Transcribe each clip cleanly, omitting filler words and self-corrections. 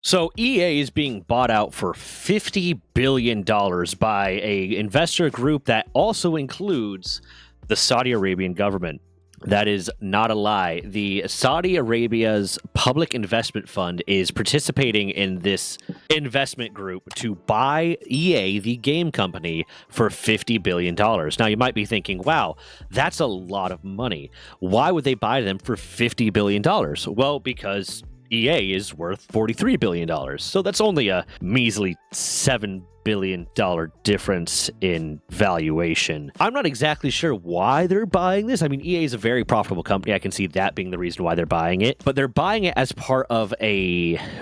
So EA is being bought out for $50 billion by a investor group that also includes the Saudi Arabian government. That is not a lie. The Saudi Arabia's public investment fund is participating in this investment group to buy EA, the game company, for $50 billion. Now, you might be thinking, wow, that's a lot of money. Why would they buy them for $50 billion? Well, because EA is worth $43 billion. So that's only a measly $7 billion difference in valuation. I'm not exactly sure why they're buying this. I mean, EA is a very profitable company. I can see that being the reason why they're buying it. But they're buying it as part of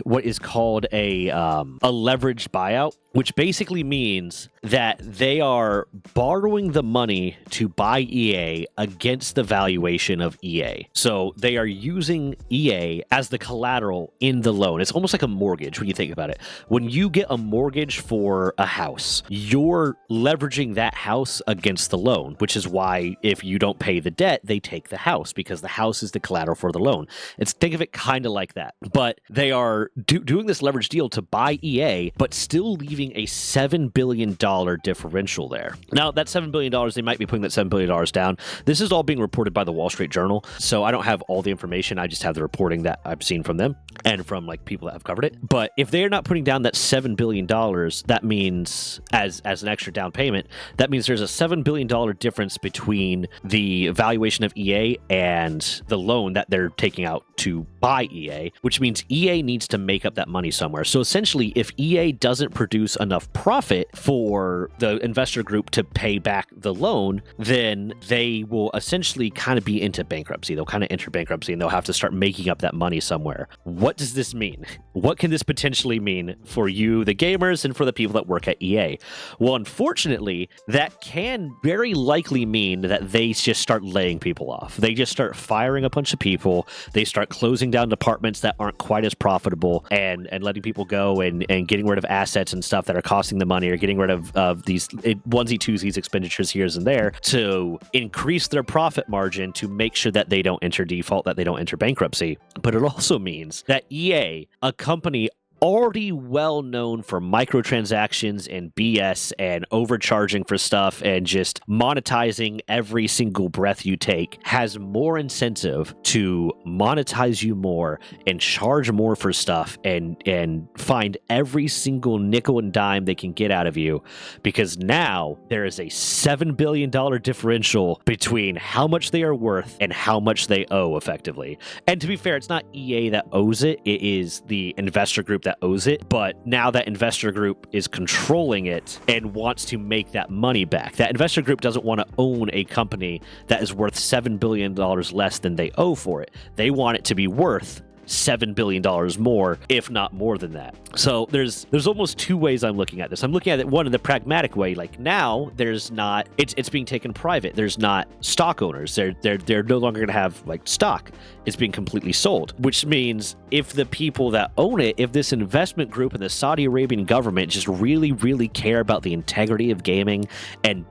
what is called a leveraged buyout, which basically means that they are borrowing the money to buy EA against the valuation of EA. So they are using EA as the collateral in the loan. It's almost like a mortgage when you think about it. When you get a mortgage for a house, you're leveraging that house against the loan, which is why if you don't pay the debt, they take the house because the house is the collateral for the loan. Think of it kind of like that. But they are doing this leverage deal to buy EA, but still leaving a $7 billion differential there. Now, that $7 billion, they might be putting that $7 billion down. This is all being reported by the Wall Street Journal, so I don't have all the information. I just have the reporting that I've seen from them and from people that have covered it. But if they're not putting down that $7 billion, that means as an extra down payment, that means there's a $7 billion difference between the valuation of EA and the loan that they're taking out to buy EA, which means EA needs to make up that money somewhere. So essentially, if EA doesn't produce enough profit for the investor group to pay back the loan, then they will essentially kind of be into bankruptcy. They'll kind of enter bankruptcy and they'll have to start making up that money somewhere. What does this mean? What can this potentially mean for you, the gamers, and for the people that work at EA? Well, unfortunately, that can very likely mean that they just start laying people off. They just start firing a bunch of people. They start closing down departments that aren't quite as profitable and letting people go and getting rid of assets and stuff that are costing the money, or getting rid of these onesie-twosies expenditures here and there to increase their profit margin to make sure that they don't enter default, that they don't enter bankruptcy. But it also means that EA, a company already well known for microtransactions and BS and overcharging for stuff and just monetizing every single breath you take, has more incentive to monetize you more and charge more for stuff and find every single nickel and dime they can get out of you, because now there is a $7 billion differential between how much they are worth and how much they owe effectively. And to be fair, it's not EA that owes it. It is the investor group that owes it, but now that investor group is controlling it and wants to make that money back. That investor group doesn't want to own a company that is worth $7 billion less than they owe for it. They want it to be worth $7 billion more, if not more than that. So there's almost two ways I'm looking at this. I'm looking at it, one, in the pragmatic way. Like, now there's not, it's being taken private. There's not stock owners. They're no longer going to have stock. It's being completely sold, which means if the people that own it, if this investment group and the Saudi Arabian government just really, really care about the integrity of gaming and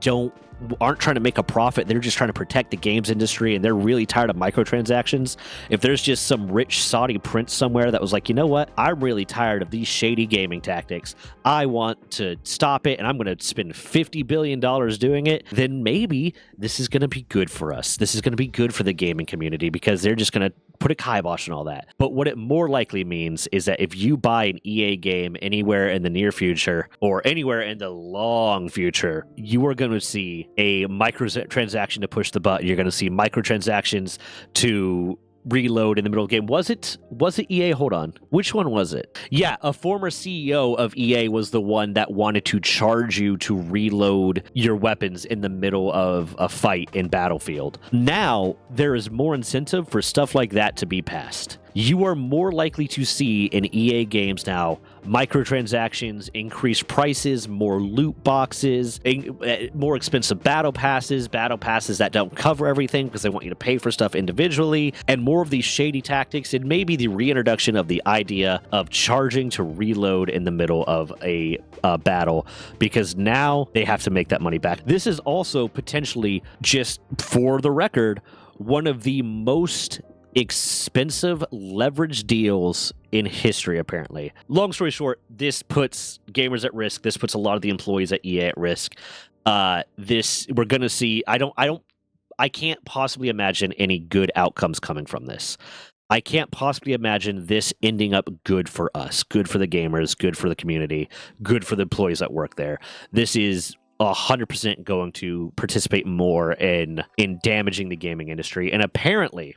aren't trying to make a profit, they're just trying to protect the games industry, and they're really tired of microtransactions. If there's just some rich Saudi prince somewhere that was like, you know what, I'm really tired of these shady gaming tactics, I want to stop it, and I'm going to spend $50 billion doing it, then maybe this is going to be good for us. This is going to be good for the gaming community, because they're just going to put a kibosh on all that. But what it more likely means is that if you buy an EA game anywhere in the near future or anywhere in the long future, you are going to see a microtransaction to push the button. You're going to see microtransactions to reload in the middle of the game. Was it EA? Hold on. Which one was it? Yeah, a former CEO of EA was the one that wanted to charge you to reload your weapons in the middle of a fight in Battlefield. Now, there is more incentive for stuff like that to be passed. You are more likely to see in EA games now microtransactions, increased prices, more loot boxes, more expensive battle passes that don't cover everything because they want you to pay for stuff individually, and more of these shady tactics, and maybe the reintroduction of the idea of charging to reload in the middle of a battle, because now they have to make that money back. This is also potentially, just for the record, one of the most expensive leverage deals in history, apparently. Long story short, this puts gamers at risk. This puts a lot of the employees at EA at risk. We're going to see, I can't possibly imagine any good outcomes coming from this. I can't possibly imagine this ending up good for us, good for the gamers, good for the community, good for the employees that work there. This is 100% going to participate more in damaging the gaming industry. And apparently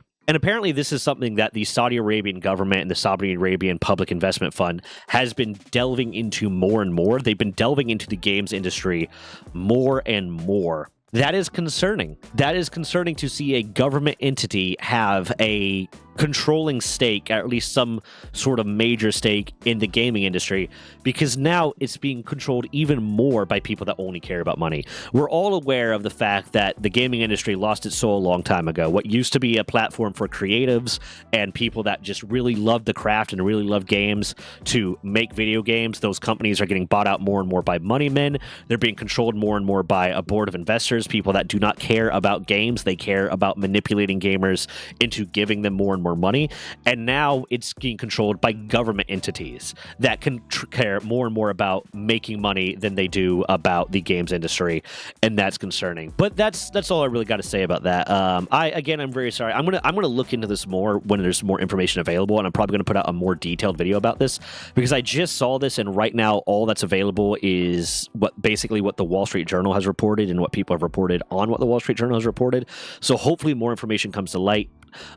this is something that the Saudi Arabian government and the Saudi Arabian Public Investment Fund has been delving into more and more. They've been delving into the games industry more and more. That is concerning. That is concerning to see a government entity have a controlling stake, at least some sort of major stake in the gaming industry, because now it's being controlled even more by people that only care about money. We're all aware of the fact that the gaming industry lost its soul a long time ago. What used to be a platform for creatives and people that just really loved the craft and really loved games to make video games, those companies are getting bought out more and more by money men. They're being controlled more and more by a board of investors, people that do not care about games. They care about manipulating gamers into giving them more and more money. And now it's being controlled by government entities that can care more and more about making money than they do about the games industry, and that's concerning. But that's all I really got to say about that. I'm very sorry. I'm gonna look into this more when there's more information available, and I'm probably gonna put out a more detailed video about this, because I just saw this, and right now all that's available is what the Wall Street Journal has reported and what people have reported on what the Wall Street Journal has reported. So hopefully more information comes to light.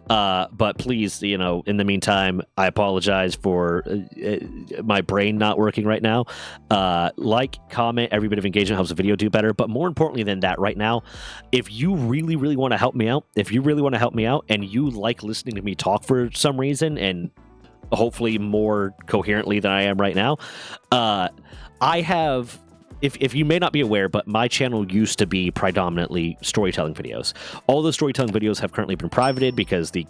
But please, in the meantime, I apologize for my brain not working right now. Like, comment, every bit of engagement helps the video do better. But more importantly than that, right now, if you really, really want to help me out, and you like listening to me talk for some reason, and hopefully more coherently than I am right now, I have... If you may not be aware, but my channel used to be predominantly storytelling videos. All those storytelling videos have currently been privated because the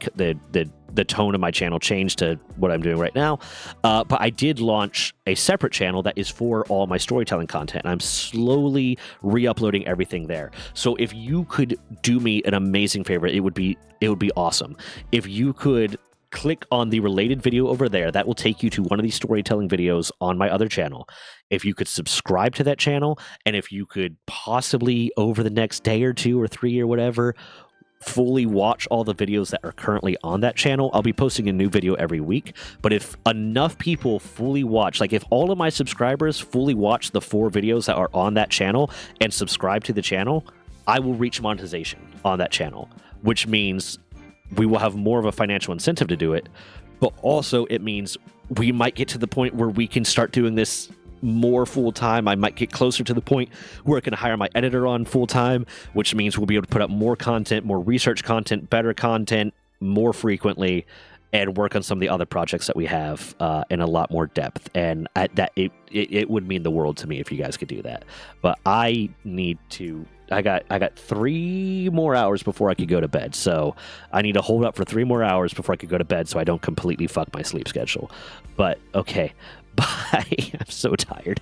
tone of my channel changed to what I'm doing right now. But I did launch a separate channel that is for all my storytelling content, and I'm slowly re-uploading everything there. So if you could do me an amazing favor, it would be awesome. If you could click on the related video over there, that will take you to one of these storytelling videos on my other channel. If you could subscribe to that channel, and if you could possibly over the next day or 2 or 3 or whatever, fully watch all the videos that are currently on that channel. I'll be posting a new video every week, but if enough people fully watch, like if all of my subscribers fully watch the 4 videos that are on that channel and subscribe to the channel, I will reach monetization on that channel, which means we will have more of a financial incentive to do it, but also it means we might get to the point where we can start doing this more full-time. I might get closer to the point where I can hire my editor on full-time, which means we'll be able to put up more content, more research content, better content, more frequently, and work on some of the other projects that we have in a lot more depth. And it would mean the world to me if you guys could do that. But I got 3 more hours before I could go to bed. So I need to hold up for 3 more hours before I could go to bed so I don't completely fuck my sleep schedule. But okay, bye. I'm so tired.